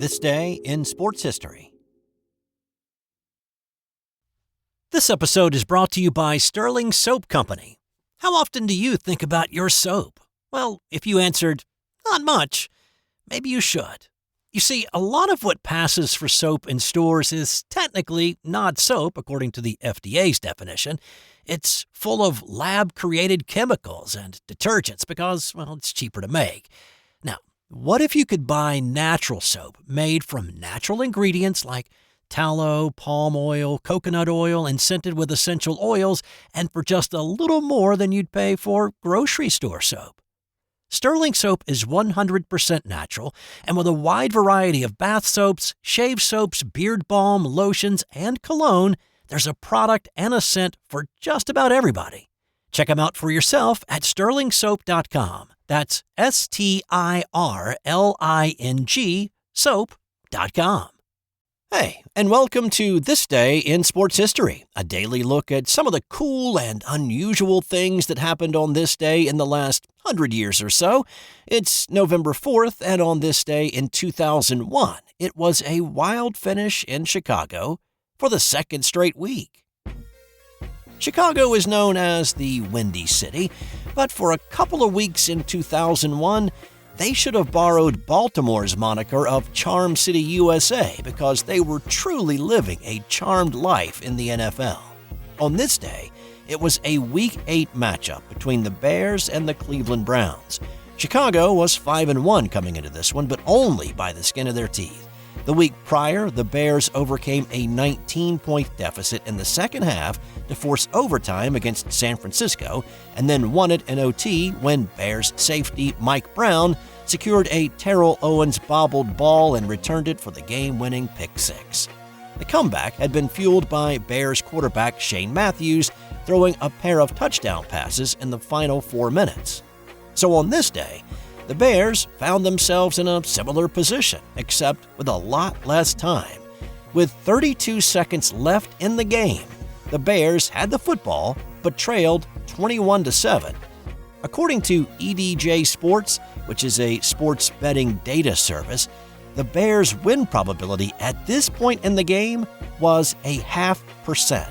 This day in sports history. This episode is brought to you by Sterling Soap Company. How often do you think about your soap? Well, if you answered, not much, maybe you should. You see, a lot of what passes for soap in stores is technically not soap, according to the FDA's definition. It's full of lab-created chemicals and detergents because, well, it's cheaper to make. Now, what if you could buy natural soap made from natural ingredients like tallow, palm oil, coconut oil, and scented with essential oils, and for just a little more than you'd pay for grocery store soap? Sterling Soap is 100% natural, and with a wide variety of bath soaps, shave soaps, beard balm, lotions, and cologne, there's a product and a scent for just about everybody. Check them out for yourself at sterlingsoap.com. That's STIRLING soap.com. Hey, and welcome to This Day in Sports History, a daily look at some of the cool and unusual things that happened on this day in the last 100 years or so. It's November 4th, and on this day in 2001, it was a wild finish in Chicago for the second straight week. Chicago is known as the Windy City, but for a couple of weeks in 2001, they should have borrowed Baltimore's moniker of Charm City, USA, because they were truly living a charmed life in the NFL. On this day, it was a Week 8 matchup between the Bears and the Cleveland Browns. Chicago was 5-1 coming into this one, but only by the skin of their teeth. The week prior, the Bears overcame a 19-point deficit in the second half to force overtime against San Francisco, and then won it in OT when Bears safety Mike Brown secured a Terrell Owens bobbled ball and returned it for the game-winning pick six. The comeback had been fueled by Bears quarterback Shane Matthews throwing a pair of touchdown passes in the final 4 minutes. So on this day, the Bears found themselves in a similar position, except with a lot less time. With 32 seconds left in the game, the Bears had the football, but trailed 21-7. According to EDJ Sports, which is a sports betting data service, the Bears' win probability at this point in the game was 0.5%.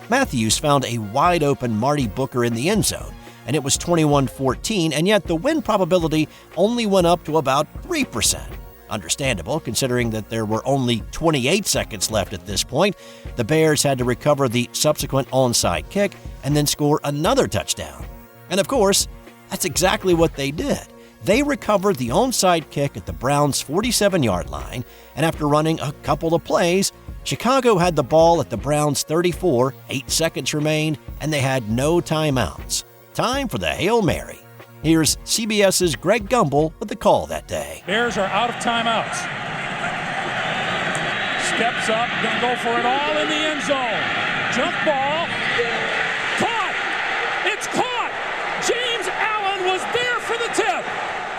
Matthews found a wide-open Marty Booker in the end zone, and it was 21-14, and yet the win probability only went up to about 3%. Understandable, considering that there were only 28 seconds left at this point. The Bears had to recover the subsequent onside kick and then score another touchdown. And of course, that's exactly what they did. They recovered the onside kick at the Browns' 47-yard line, and after running a couple of plays, Chicago had the ball at the Browns' 34, 8 seconds remained, and they had no timeouts. Time for the Hail Mary. Here's CBS's Greg Gumbel with the call that day. Bears are out of timeouts. Steps up, gonna go for it all in the end zone. Jump ball. Caught! It's caught! James Allen was there for the tip.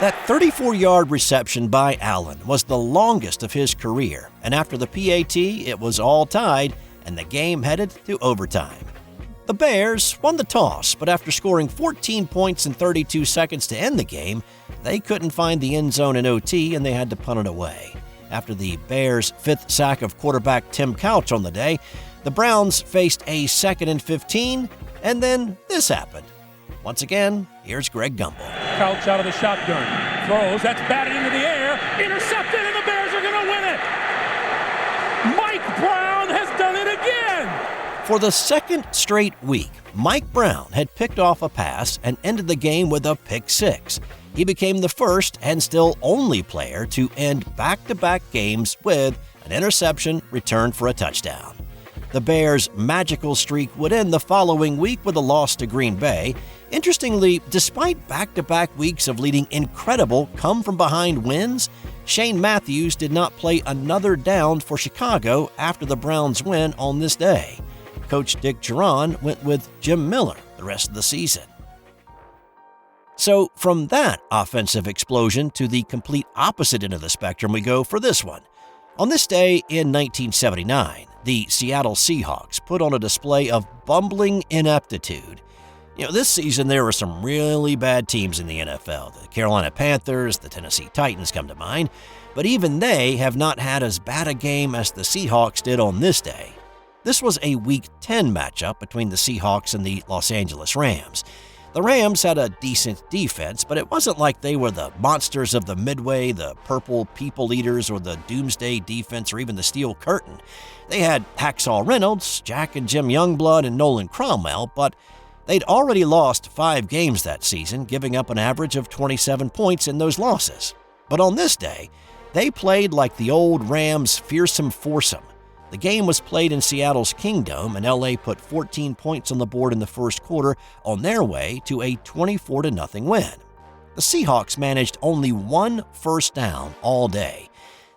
That 34-yard reception by Allen was the longest of his career, and after the PAT, it was all tied, and the game headed to overtime. The Bears won the toss, but after scoring 14 points in 32 seconds to end the game, they couldn't find the end zone in OT and they had to punt it away. After the Bears' 5th sack of quarterback Tim Couch on the day, the Browns faced a 2nd and 15, and then this happened. Once again, here's Greg Gumbel. Couch out of the shotgun. Throws, that's batted into the air. Intercepted, and the Bears are going to win it. Mike Brown has done it again. For the second straight week, Mike Brown had picked off a pass and ended the game with a pick six. He became the first and still only player to end back-to-back games with an interception returned for a touchdown. The Bears' magical streak would end the following week with a loss to Green Bay. Interestingly, despite back-to-back weeks of leading incredible come-from-behind wins, Shane Matthews did not play another down for Chicago after the Browns' win on this day. Coach Dick Jauron went with Jim Miller the rest of the season. So from that offensive explosion to the complete opposite end of the spectrum we go for this one. On this day in 1979, the Seattle Seahawks put on a display of bumbling ineptitude. This season there were some really bad teams in the NFL. The Carolina Panthers, the Tennessee Titans come to mind, but even they have not had as bad a game as the Seahawks did on this day. This was a Week 10 matchup between the Seahawks and the Los Angeles Rams. The Rams had a decent defense, but it wasn't like they were the monsters of the Midway, the Purple People Eaters, or the Doomsday Defense, or even the Steel Curtain. They had Hacksaw Reynolds, Jack and Jim Youngblood, and Nolan Cromwell, but they'd already lost 5 games that season, giving up an average of 27 points in those losses. But on this day, they played like the old Rams' fearsome foursome. The game was played in Seattle's Kingdome, and LA put 14 points on the board in the first quarter on their way to a 24-0 win. The Seahawks managed only 1 first down all day.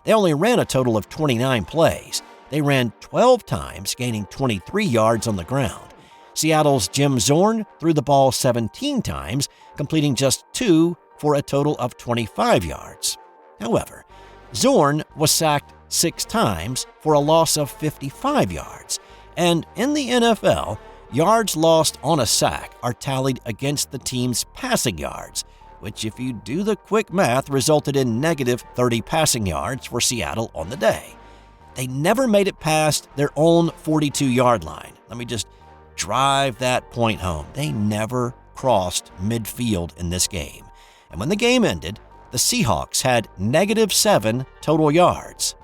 They only ran a total of 29 plays. They ran 12 times, gaining 23 yards on the ground. Seattle's Jim Zorn threw the ball 17 times, completing just 2 for a total of 25 yards. However, Zorn was sacked 6 times for a loss of 55 yards. And in the NFL, yards lost on a sack are tallied against the team's passing yards, which, if you do the quick math, resulted in negative 30 passing yards for Seattle on the day. They never made it past their own 42-yard line. Let me just drive that point home. They never crossed midfield in this game. And when the game ended, the Seahawks had -7 total yards.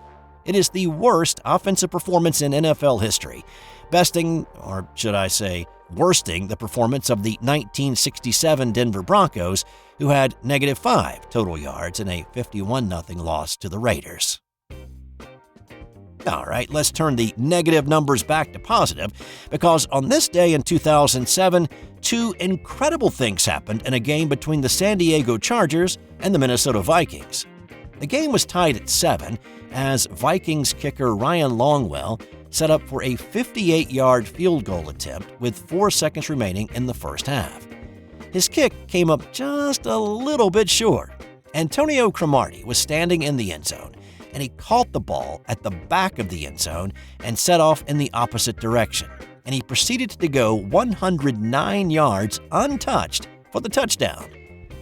It is the worst offensive performance in NFL history, besting, or should I say, worsting the performance of the 1967 Denver Broncos, who had -5 total yards in a 51-0 loss to the Raiders. All right, let's turn the negative numbers back to positive, because on this day in 2007, 2 incredible things happened in a game between the San Diego Chargers and the Minnesota Vikings. The game was tied at 7 as Vikings kicker Ryan Longwell set up for a 58-yard field goal attempt with 4 seconds remaining in the first half. His kick came up just a little bit short. Antonio Cromartie was standing in the end zone, and he caught the ball at the back of the end zone and set off in the opposite direction. And he proceeded to go 109 yards untouched for the touchdown.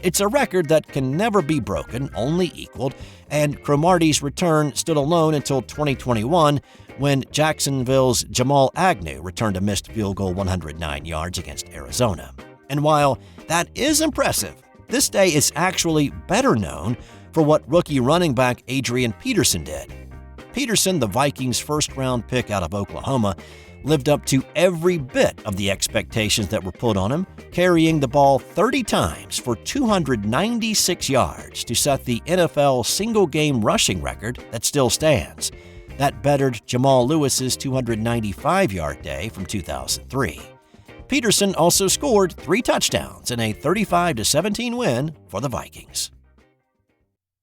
It's a record that can never be broken, only equaled, and Cromartie's return stood alone until 2021 when Jacksonville's Jamal Agnew returned a missed field goal 109 yards against Arizona. And while that is impressive, this day is actually better known for what rookie running back Adrian Peterson did. Peterson, the Vikings' first-round pick out of Oklahoma, lived up to every bit of the expectations that were put on him, carrying the ball 30 times for 296 yards to set the NFL single-game rushing record that still stands. That bettered Jamal Lewis's 295-yard day from 2003. Peterson also scored 3 touchdowns in a 35-17 win for the Vikings.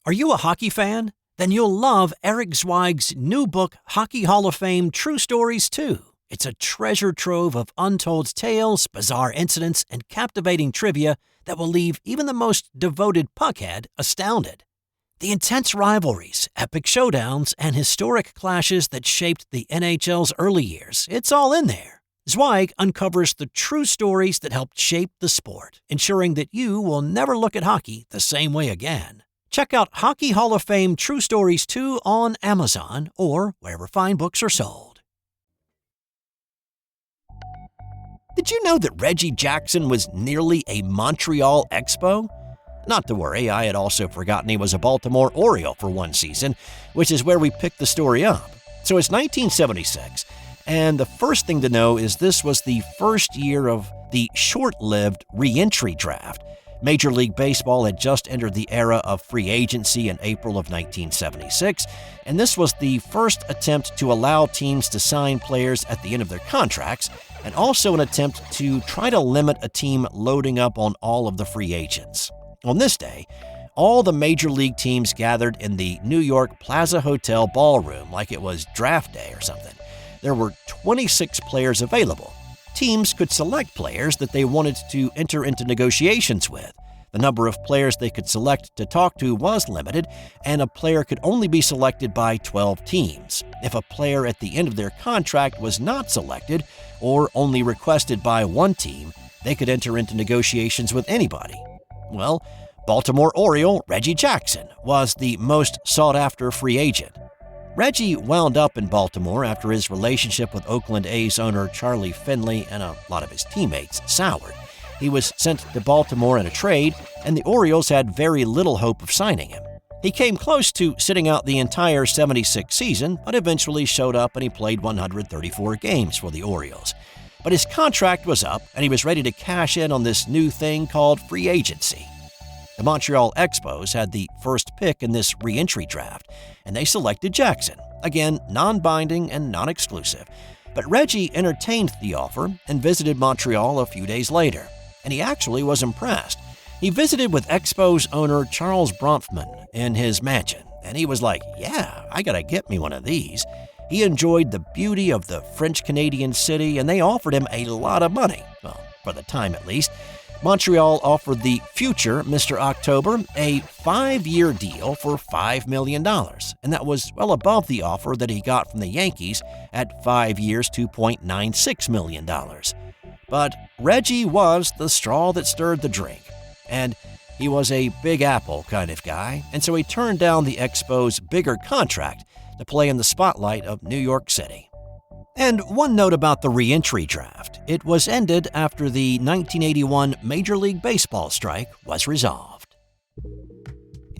Are you a hockey fan? Then you'll love Eric Zweig's new book, Hockey Hall of Fame True Stories 2. It's a treasure trove of untold tales, bizarre incidents, and captivating trivia that will leave even the most devoted puckhead astounded. The intense rivalries, epic showdowns, and historic clashes that shaped the NHL's early years, it's all in there. Zweig uncovers the true stories that helped shape the sport, ensuring that you will never look at hockey the same way again. Check out Hockey Hall of Fame True Stories 2 on Amazon or wherever fine books are sold. Did you know that Reggie Jackson was nearly a Montreal Expo? Not to worry, I had also forgotten he was a Baltimore Oriole for one season, which is where we picked the story up. So it's 1976, and the first thing to know is this was the first year of the short-lived Re-Entry draft. Major League Baseball had just entered the era of free agency in April of 1976, and this was the first attempt to allow teams to sign players at the end of their contracts, and also an attempt to try to limit a team loading up on all of the free agents. On this day, all the major league teams gathered in the New York Plaza Hotel ballroom like it was draft day or something. There were 26 players available. Teams could select players that they wanted to enter into negotiations with. The number of players they could select to talk to was limited, and a player could only be selected by 12 teams. If a player at the end of their contract was not selected, or only requested by one team, they could enter into negotiations with anybody. Well, Baltimore Oriole Reggie Jackson was the most sought-after free agent. Reggie wound up in Baltimore after his relationship with Oakland A's owner Charlie Finley and a lot of his teammates soured. He was sent to Baltimore in a trade, and the Orioles had very little hope of signing him. He came close to sitting out the entire 76 season, but eventually showed up and he played 134 games for the Orioles. But his contract was up, and he was ready to cash in on this new thing called free agency. The Montreal Expos had the first pick in this re-entry draft, and they selected Jackson. Again, non-binding and non-exclusive. But Reggie entertained the offer and visited Montreal a few days later, and he actually was impressed. He visited with Expos owner Charles Bronfman in his mansion, and he was like, "Yeah, I gotta get me one of these." He enjoyed the beauty of the French-Canadian city, and they offered him a lot of money, well, for the time at least. Montreal offered the future Mr. October a 5-year deal for $5 million, and that was well above the offer that he got from the Yankees at 5 years, $2.96 million. But Reggie was the straw that stirred the drink, and he was a Big Apple kind of guy, and so he turned down the Expos' bigger contract to play in the spotlight of New York City. And one note about the re-entry draft. It was ended after the 1981 Major League Baseball strike was resolved.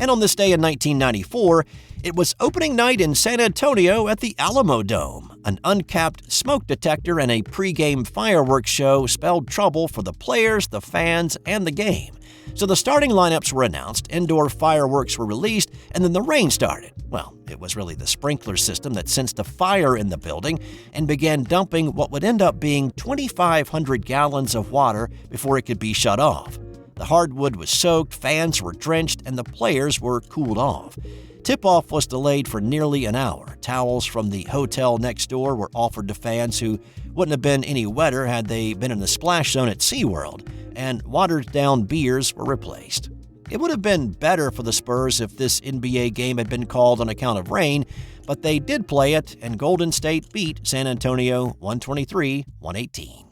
And on this day in 1994, it was opening night in San Antonio at the Alamo Dome. An uncapped smoke detector and a pregame fireworks show spelled trouble for the players, the fans, and the game. So the starting lineups were announced, indoor fireworks were released, and then the rain started. Well, it was really the sprinkler system that sensed a fire in the building and began dumping what would end up being 2,500 gallons of water before it could be shut off. The hardwood was soaked, fans were drenched, and the players were cooled off. Tip-off was delayed for nearly an hour. Towels from the hotel next door were offered to fans who wouldn't have been any wetter had they been in the splash zone at SeaWorld, and watered-down beers were replaced. It would have been better for the Spurs if this NBA game had been called on account of rain, but they did play it, and Golden State beat San Antonio 123-118.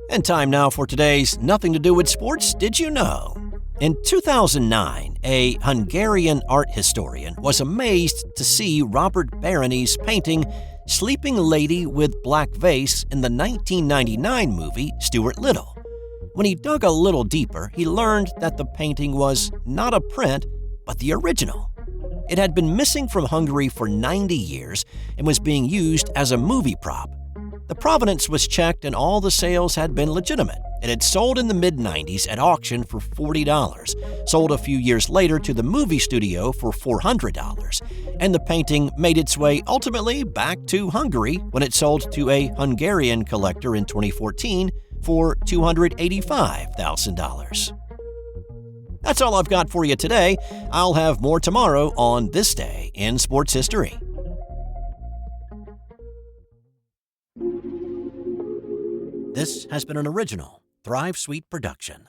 And time now for today's Nothing to Do with Sports Did You Know? In 2009, a Hungarian art historian was amazed to see Robert Barony's painting Sleeping Lady with Black Vase in the 1999 movie Stuart Little. When he dug a little deeper, he learned that the painting was not a print, but the original. It had been missing from Hungary for 90 years and was being used as a movie prop. The provenance was checked and all the sales had been legitimate. It had sold in the mid-90s at auction for $40, sold a few years later to the movie studio for $400, and the painting made its way ultimately back to Hungary when it sold to a Hungarian collector in 2014 for $285,000. That's all I've got for you today. I'll have more tomorrow on This Day in Sports History. This has been an original Thrive Suite production.